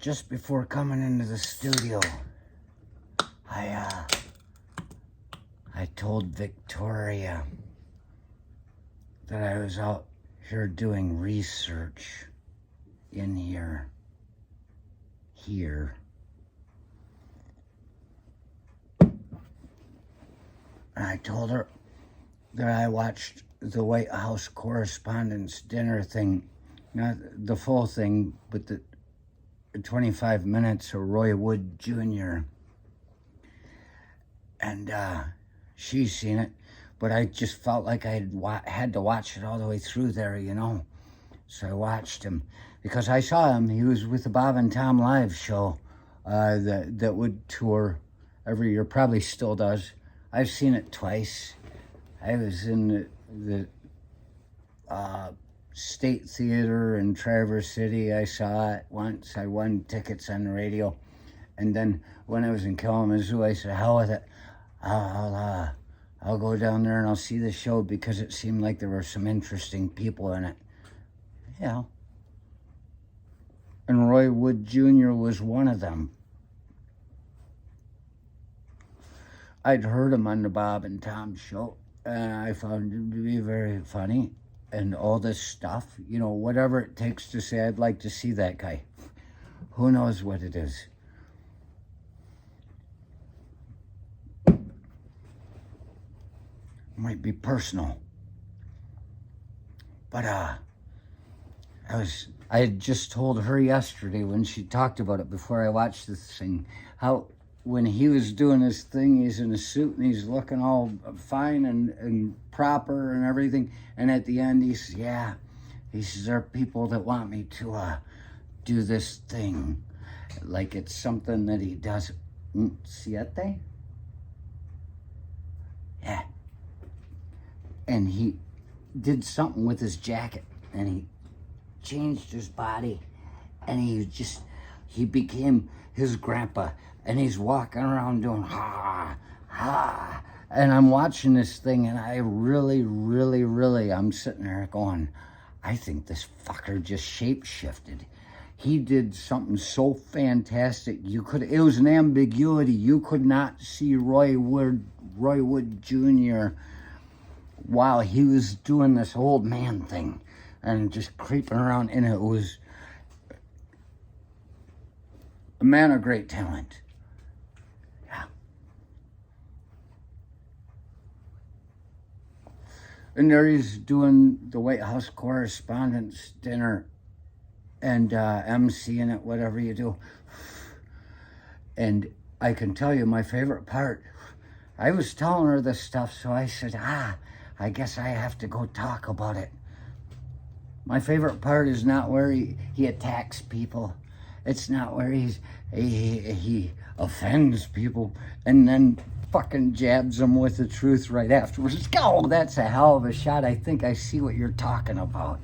just before coming into the studio, I told Victoria that I was out here doing research in here. And I told her that I watched the White House Correspondents dinner thing, not the full thing, but the 25 minutes of Roy Wood Jr. And she's seen it, but I just felt like I had to watch it all the way through there, you know. So I watched him because I saw him. He was with the Bob and Tom Live show that would tour every year, probably still does. I've seen it twice. I was in the State Theater in Traverse City. I saw it once. I won tickets on the radio. And then when I was in Kalamazoo, I said, hell with it. I'll go down there and I'll see the show because it seemed like there were some interesting people in it. Yeah. And Roy Wood Jr. was one of them. I'd heard him on the Bob and Tom show, and I found him to be very funny and all this stuff. You know, whatever it takes to say, I'd like to see that guy. Who knows what it is? Might be personal. But I had just told her yesterday when she talked about it before I watched this thing, how when he was doing his thing, he's in a suit and he's looking all fine and proper and everything. And at the end, he says, yeah, he says, there are people that want me to do this thing. Like it's something that he does. Siete? Yeah. And he did something with his jacket and he changed his body and he became his grandpa. And he's walking around doing ha, ha. And I'm watching this thing and I really, I'm sitting there going, I think this fucker just shapeshifted. He did something so fantastic. It was an ambiguity. You could not see Roy Wood Jr. while he was doing this old man thing and just creeping around. And it was a man of great talent. And there he's doing the White House Correspondents dinner and emceeing it, whatever you do. And I can tell you my favorite part, I was telling her this stuff, so I said, I guess I have to go talk about it. My favorite part is not where he attacks people. It's not where he offends people and then fucking jabs them with the truth right afterwards. Oh, that's a hell of a shot. I think I see what you're talking about.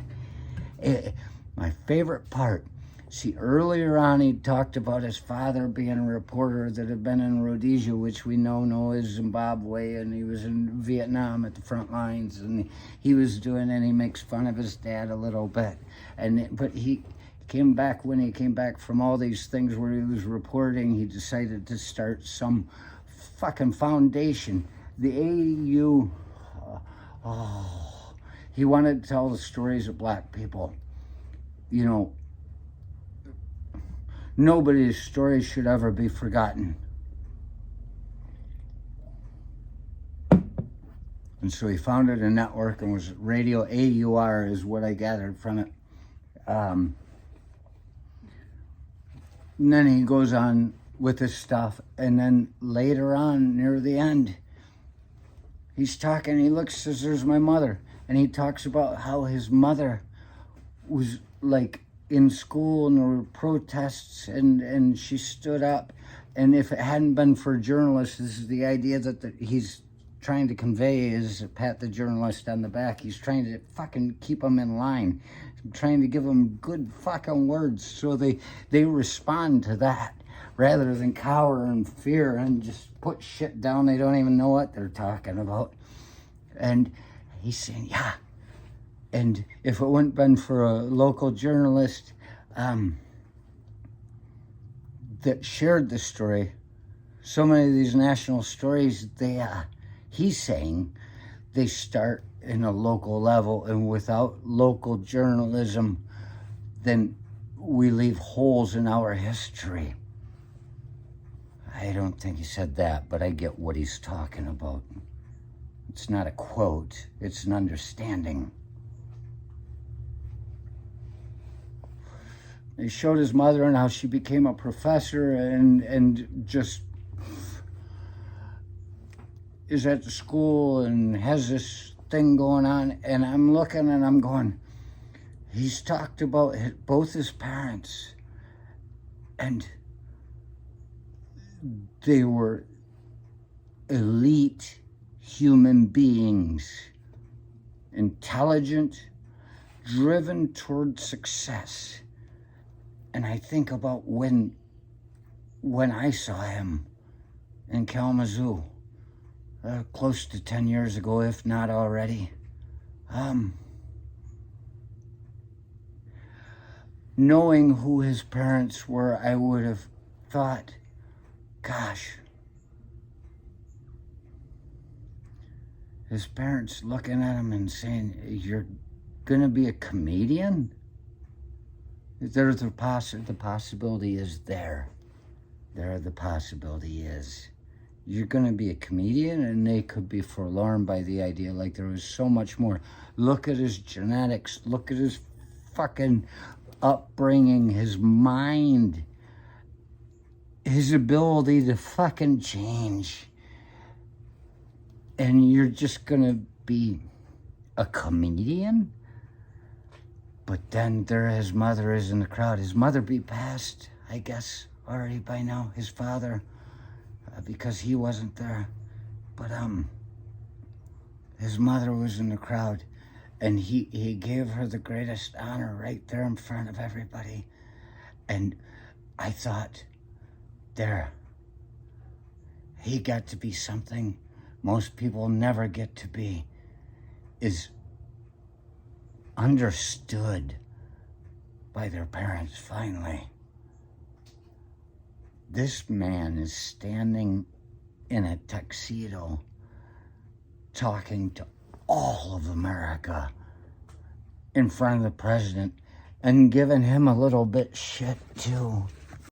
My favorite part, see, earlier on he talked about his father being a reporter that had been in Rhodesia, which we know is Zimbabwe, and he was in Vietnam at the front lines, and he was doing, and he makes fun of his dad a little bit. But he came back, when he came back from all these things where he was reporting, he decided to start some fucking foundation, the AU. He wanted to tell the stories of black people. You know, nobody's story should ever be forgotten. And so he founded a network and was Radio AUR is what I gathered from it. And then he goes on with his stuff, and then later on, near the end, he's talking, he looks, says, there's my mother, and he talks about how his mother was, like, in school, and there were protests, and she stood up, and if it hadn't been for journalists, this is the idea that he's trying to convey, is pat the journalist on the back, he's trying to fucking keep them in line, trying to give them good fucking words, so they respond to that, rather than cower in fear and just put shit down. They don't even know what they're talking about. And he's saying, yeah. And if it wouldn't been for a local journalist, that shared the story, so many of these national stories, he's saying they start in a local level, and without local journalism, then we leave holes in our history. I don't think he said that, but I get what he's talking about. It's not a quote, it's an understanding. He showed his mother and how she became a professor and just is at the school and has this thing going on. And I'm looking and I'm going, he's talked about both his parents, and they were elite human beings, intelligent, driven toward success. And I think about when I saw him in Kalamazoo, close to 10 years ago, if not already. Knowing who his parents were, I would have thought, gosh, his parents looking at him and saying, you're gonna be a comedian? There's the possibility is there. The possibility is. You're going to be a comedian, and they could be forlorn by the idea like there was so much more. Look at his genetics. Look at his fucking upbringing, his mind, his ability to fucking change. And you're just going to be a comedian? But then his mother is in the crowd. His mother be passed, I guess, already by now. His father, because he wasn't there. But his mother was in the crowd, and he gave her the greatest honor right there in front of everybody. And I thought, he got to be something most people never get to be, is understood by their parents finally. This man is standing in a tuxedo talking to all of America in front of the president and giving him a little bit shit too.